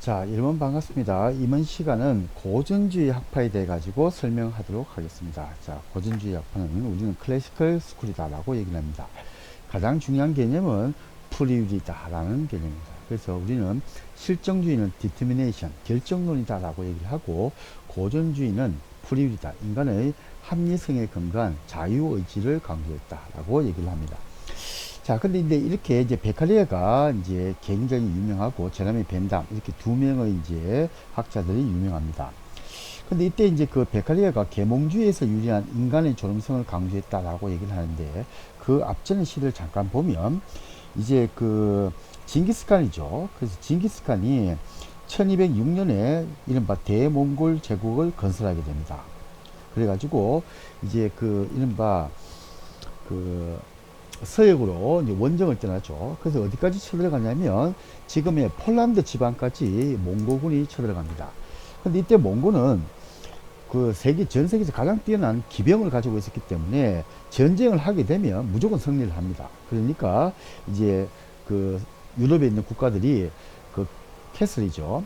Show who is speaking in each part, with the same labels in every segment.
Speaker 1: 자, 여러분 반갑습니다. 이번 시간은 고전주의 학파에 대해 가지고 설명하도록 하겠습니다. 자, 고전주의 학파는 우리는 클래시컬 스쿨이다 라고 얘기를 합니다. 가장 중요한 개념은 프리윌이다 라는 개념입니다. 그래서 우리는 실정주의는 디터미네이션, 결정론이다 라고 얘기를 하고, 고전주의는 프리윌이다, 인간의 합리성에 근거한 자유의지를 강조했다 라고 얘기를 합니다. 자, 근데 이렇게 이제 베칼리아가 이제 굉장히 유명하고, 제라미 벤담, 이렇게 두 명의 이제 학자들이 유명합니다. 근데 이때 이제 그 베칼리아가 계몽주의에서 유리한 인간의 존엄성을 강조했다라고 얘기를 하는데, 그 앞전의 시를 잠깐 보면, 이제 그 징기스칸이죠. 그래서 징기스칸이 1206년에 이른바 대몽골 제국을 건설하게 됩니다. 그래가지고 이제 그 이른바 그 서역으로 이제 원정을 떠나죠. 그래서 어디까지 쳐들어가냐면 지금의 폴란드 지방까지 몽고군이 쳐들어갑니다. 근데 이때 몽고는 그 전 세계에서 가장 뛰어난 기병을 가지고 있었기 때문에 전쟁을 하게 되면 무조건 승리를 합니다. 그러니까 이제 그 유럽에 있는 국가들이 그 캐슬이죠.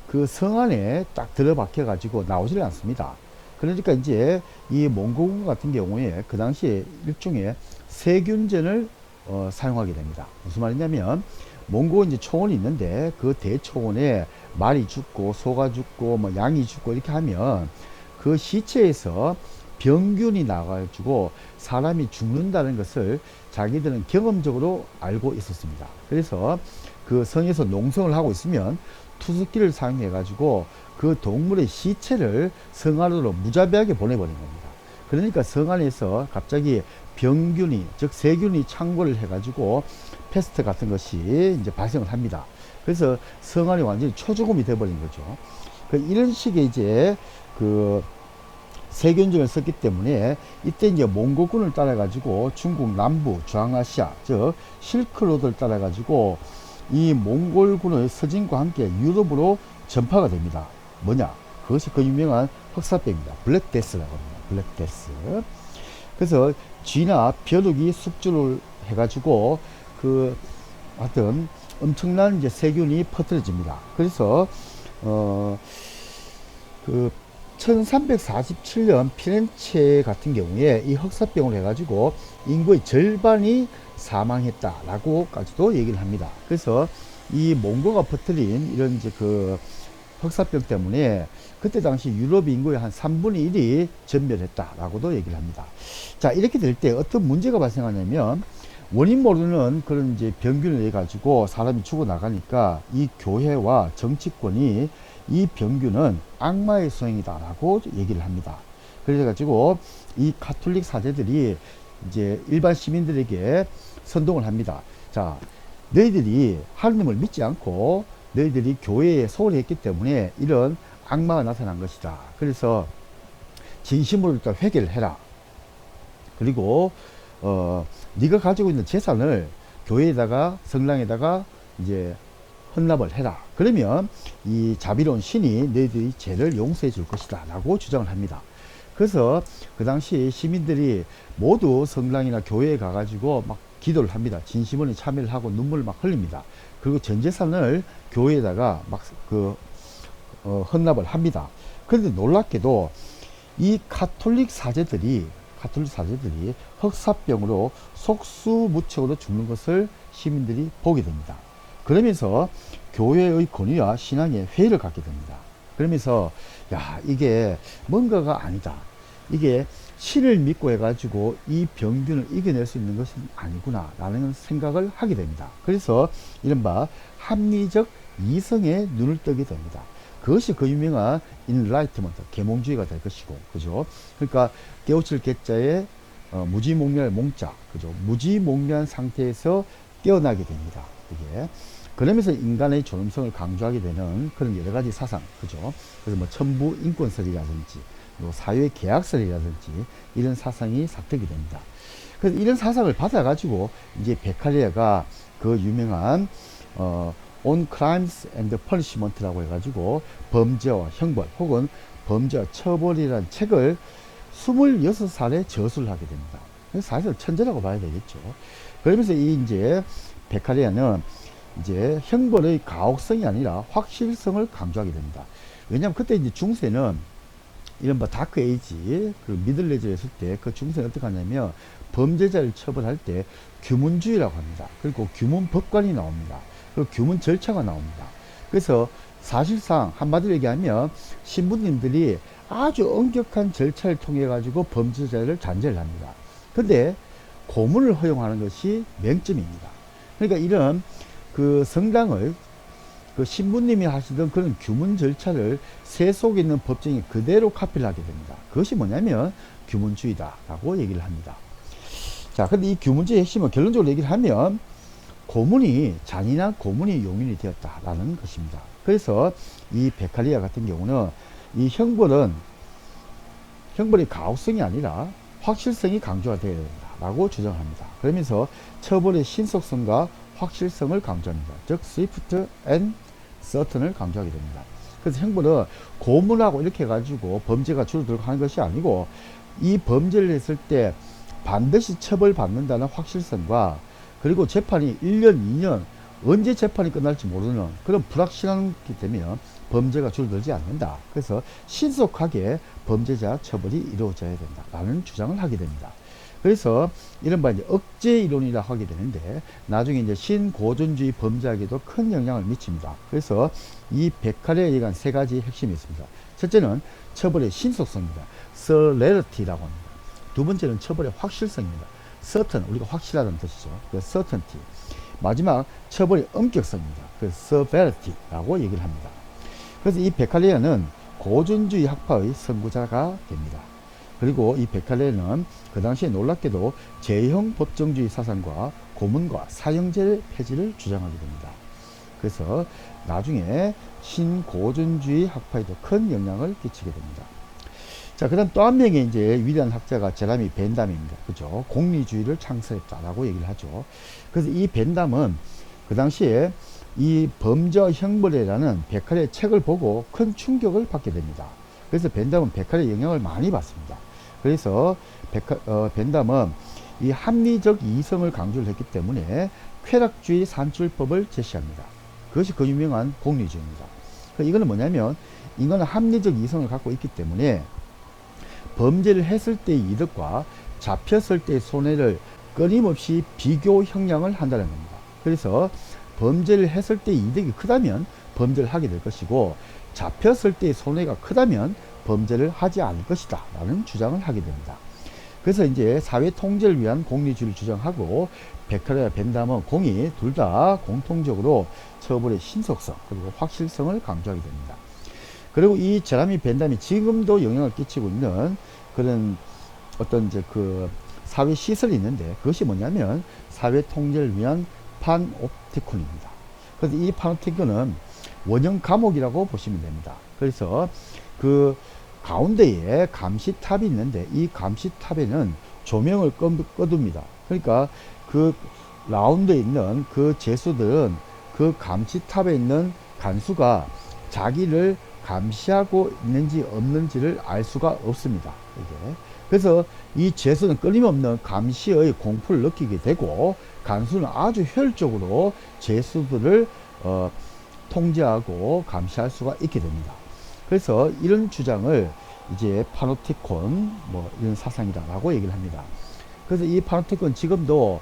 Speaker 1: 그 성 안에 딱 들어박혀 가지고 나오지를 않습니다. 그러니까 이제 이 몽고군 같은 경우에 그 당시에 일종의 세균전을 사용하게 됩니다. 무슨 말이냐면, 몽고 이제 초원이 있는데 그 대초원에 말이 죽고 소가 죽고 뭐 양이 죽고 이렇게 하면 그 시체에서 병균이 나가지고 사람이 죽는다는 것을 자기들은 경험적으로 알고 있었습니다. 그래서 그 성에서 농성을 하고 있으면 투스키를 사용해 가지고 그 동물의 시체를 성 안으로 무자비하게 보내버린 겁니다. 그러니까 성 안에서 갑자기 병균이, 즉 세균이 창궐을 해가지고 패스트 같은 것이 이제 발생을 합니다. 그래서 성 안이 완전히 초죽음이 돼버린 거죠. 이런 식의 이제 그 세균전을 썼기 때문에 이때 이제 몽고군을 따라가지고 중국 남부, 중앙아시아, 즉 실크로드를 따라가지고 이 몽골군의 서진과 함께 유럽으로 전파가 됩니다. 뭐냐? 그것이 그 유명한 흑사병입니다. 블랙데스라고 합니다. 블랙데스. 그래서 쥐나 벼룩이 숙주를 해가지고 그 하여튼 엄청난 이제 세균이 퍼뜨려집니다. 그래서 그 1347년 피렌체 같은 경우에 이 흑사병을 해가지고 인구의 절반이 사망했다라고까지도 얘기를 합니다. 그래서 이 몽고가 퍼뜨린 이런 이제 그 흑사병 때문에 그때 당시 유럽 인구의 한 3분의 1이 전멸했다라고도 얘기를 합니다. 자, 이렇게 될 때 어떤 문제가 발생하냐면, 원인 모르는 그런 이제 병균을 내 가지고 사람이 죽어 나가니까 이 교회와 정치권이 이 병균은 악마의 소행이다라고 얘기를 합니다. 그래가지고 이 가톨릭 사제들이 이제 일반 시민들에게 선동을 합니다. 자, 너희들이 하느님을 믿지 않고 너희들이 교회에 소홀히 했기 때문에 이런 악마가 나타난 것이다. 그래서 진심으로 일단 회개를 해라. 그리고 네가 가지고 있는 재산을 교회에다가 성당에다가 이제 헌납을 해라. 그러면 이 자비로운 신이 너희들이 죄를 용서해 줄 것이다 라고 주장을 합니다. 그래서 그 당시 시민들이 모두 성당이나 교회에 가가지고 막 기도를 합니다. 진심으로 참여를 하고 눈물을 막 흘립니다. 그리고 전 재산을 교회에다가 막 헌납을 합니다. 그런데 놀랍게도 이 가톨릭 사제들이 흑사병으로 속수무책으로 죽는 것을 시민들이 보게 됩니다. 그러면서 교회의 권위와 신앙에 회의를 갖게 됩니다. 그러면서 야, 이게 뭔가가 아니다. 이게 신을 믿고 해가지고 이 병균을 이겨낼 수 있는 것은 아니구나 라는 생각을 하게 됩니다. 그래서 이른바 합리적 이성에 눈을 뜨게 됩니다. 그것이 그 유명한 인라이트먼트, 계몽주의가 될 것이고, 그죠? 그러니까 깨우칠 개자에 무지몽멸 몽자, 그죠? 무지몽멸한 상태에서 깨어나게 됩니다. 이게. 그러면서 인간의 존엄성을 강조하게 되는 그런 여러 가지 사상, 그죠? 그래서 뭐 천부 인권설이라든지, 뭐 사회 계약설이라든지 이런 사상이 삭제게 됩니다. 그래서 이런 사상을 받아가지고 이제 베칼리아가 그 유명한 On Crimes and Punishment라고 해가지고 범죄와 형벌 혹은 범죄와 처벌이라는 책을 26살에 저술을 하게 됩니다. 사실 천재라고 봐야 되겠죠. 그러면서 이 이제 베칼리아는 이제 형벌의 가혹성이 아니라 확실성을 강조하게 됩니다. 왜냐하면 그때 이제 중세는 이른바 다크 에이지, 그 미들 에이지를 했을 때 그 중세는 어떻게 하냐면 범죄자를 처벌할 때 규문주의라고 합니다. 그리고 규문 법관이 나옵니다. 그리고 규문 절차가 나옵니다. 그래서 사실상 한마디로 얘기하면 신부님들이 아주 엄격한 절차를 통해 가지고 범죄자를 잔재를 합니다. 근데 고문을 허용하는 것이 맹점입니다. 그러니까 이런 그 성당을 그 신부님이 하시던 그런 규문 절차를 세속에 있는 법정이 그대로 카피를 하게 됩니다. 그것이 뭐냐면 규문주의다라고 얘기를 합니다. 자, 근데 이 규문주의 핵심은 결론적으로 얘기를 하면 고문이 잔인한 고문이 용인이 되었다라는 것입니다. 그래서 이 베칼리아 같은 경우는 이 형벌이 가혹성이 아니라 확실성이 강조가 되어야 된다라고 주장합니다. 그러면서 처벌의 신속성과 확실성을 강조합니다. 즉 스위프트 앤 서튼을 강조하게 됩니다. 그래서 형벌은 고문하고 이렇게 해가지고 범죄가 줄어들고 하는 것이 아니고 이 범죄를 했을 때 반드시 처벌받는다는 확실성과 그리고 재판이 1년, 2년 언제 재판이 끝날지 모르는 그런 불확실함이 되면 범죄가 줄어들지 않는다. 그래서 신속하게 범죄자 처벌이 이루어져야 된다라는 주장을 하게 됩니다. 그래서 이른바 이제 억제 이론이라 하게 되는데 나중에 이제 신고전주의 범죄학에도 큰 영향을 미칩니다. 그래서 이 베칼레에 의한 세 가지 핵심이 있습니다. 첫째는 처벌의 신속성입니다. celerity라고 합니다. 두 번째는 처벌의 확실성입니다. certain, 우리가 확실하다는 뜻이죠. 그 certainty. 마지막 처벌의 엄격성입니다. 그 severity라고 얘기를 합니다. 그래서 이 베칼레는 고전주의 학파의 선구자가 됩니다. 그리고 이 베칼레는 그 당시에 놀랍게도 제형 법정주의 사상과 고문과 사형제 폐지를 주장하게 됩니다. 그래서 나중에 신고전주의 학파에도 큰 영향을 끼치게 됩니다. 자, 그 다음 또 한 명의 이제 위대한 학자가 제라미 벤담입니다. 그죠? 공리주의를 창설했다라고 얘기를 하죠. 그래서 이 벤담은 그 당시에 이 범죄와 형벌이라는 베칼레의 책을 보고 큰 충격을 받게 됩니다. 그래서 벤담은 베칼레의 영향을 많이 받습니다. 그래서 벤담은 이 합리적 이성을 강조를 했기 때문에 쾌락주의 산출법을 제시합니다. 그것이 그 유명한 공리주의입니다. 이거는 뭐냐면 인간은 합리적 이성을 갖고 있기 때문에 범죄를 했을 때의 이득과 잡혔을 때의 손해를 끊임없이 비교 형량을 한다는 겁니다. 그래서 범죄를 했을 때의 이득이 크다면 범죄를 하게 될 것이고 잡혔을 때의 손해가 크다면 범죄를 하지 않을 것이다 라는 주장을 하게 됩니다. 그래서 이제 사회 통제를 위한 공리주의를 주장하고 베칼레와 벤담은 공이 둘 다 공통적으로 처벌의 신속성 그리고 확실성을 강조하게 됩니다. 그리고 이 제라미 벤담이 지금도 영향을 끼치고 있는 그런 어떤 이제 그 사회 시설이 있는데 그것이 뭐냐면 사회 통제를 위한 판옵티콘입니다. 그래서 이 판옵티콘은 원형 감옥이라고 보시면 됩니다. 그래서 그 가운데에 감시탑이 있는데 이 감시탑에는 조명을 꺼둡니다. 그러니까 그 라운드에 있는 그 죄수들은 그 감시탑에 있는 간수가 자기를 감시하고 있는지 없는지를 알 수가 없습니다. 이게. 그래서 이 죄수는 끊임없는 감시의 공포를 느끼게 되고 간수는 아주 효율적으로 죄수들을 통제하고 감시할 수가 있게 됩니다. 그래서 이런 주장을 이제 파노티콘 뭐 이런 사상이다라고 얘기를 합니다. 그래서 이 파노티콘 지금도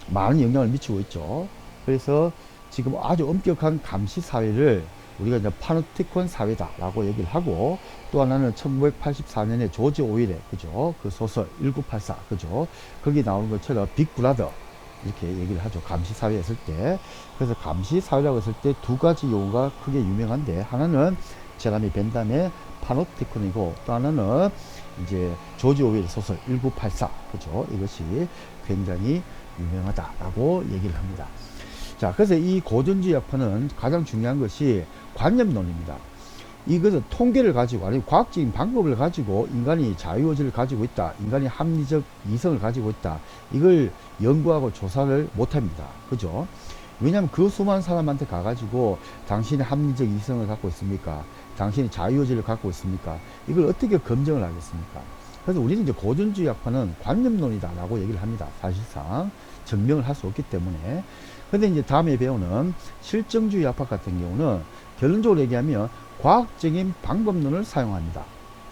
Speaker 1: 많은 영향을 미치고 있죠. 그래서 지금 아주 엄격한 감시 사회를 우리가 이제 파노티콘 사회다라고 얘기를 하고 또 하나는 1984년에 조지 오웰의 그죠? 그 소설 1984 그죠? 거기 나오는 것처럼 빅브라더 이렇게 얘기를 하죠. 감시 사회 했을 때. 그래서 감시 사회라고 했을 때 두 가지 용어가 크게 유명한데 하나는 제라미 벤담의 파노티콘이고 또 하나는 이제 조지 오웰의 소설 1984 그죠? 이것이 굉장히 유명하다라고 얘기를 합니다. 자, 그래서 이 고전주의 학파는 가장 중요한 것이 관념론입니다. 이것은 통계를 가지고 아니면 과학적인 방법을 가지고 인간이 자유의지를 가지고 있다. 인간이 합리적 이성을 가지고 있다. 이걸 연구하고 조사를 못합니다. 그죠? 왜냐하면 그 수많은 사람한테 가가지고 당신이 합리적 이성을 갖고 있습니까? 당신이 자유의지를 갖고 있습니까? 이걸 어떻게 검증을 하겠습니까? 그래서 우리는 이제 고전주의 학파는 관념론이다라고 얘기를 합니다. 사실상 증명을 할 수 없기 때문에. 근데 이제 다음에 배우는 실증주의 학파 같은 경우는 결론적으로 얘기하면 과학적인 방법론을 사용합니다.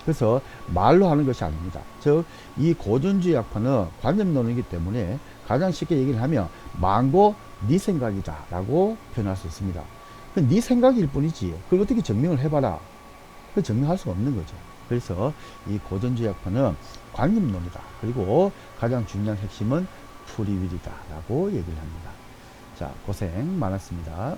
Speaker 1: 그래서 말로 하는 것이 아닙니다. 즉, 이 고전주의 학파는 관념론이기 때문에 가장 쉽게 얘기를 하면 망고 네 생각이다 라고 표현할 수 있습니다. 네 생각일 뿐이지 그걸 어떻게 증명을 해봐라. 그 증명할 수가 없는 거죠. 그래서 이 고전주의 학파는 관념론이다. 그리고 가장 중요한 핵심은 프리윌이다 라고 얘기를 합니다. 자, 고생 많았습니다.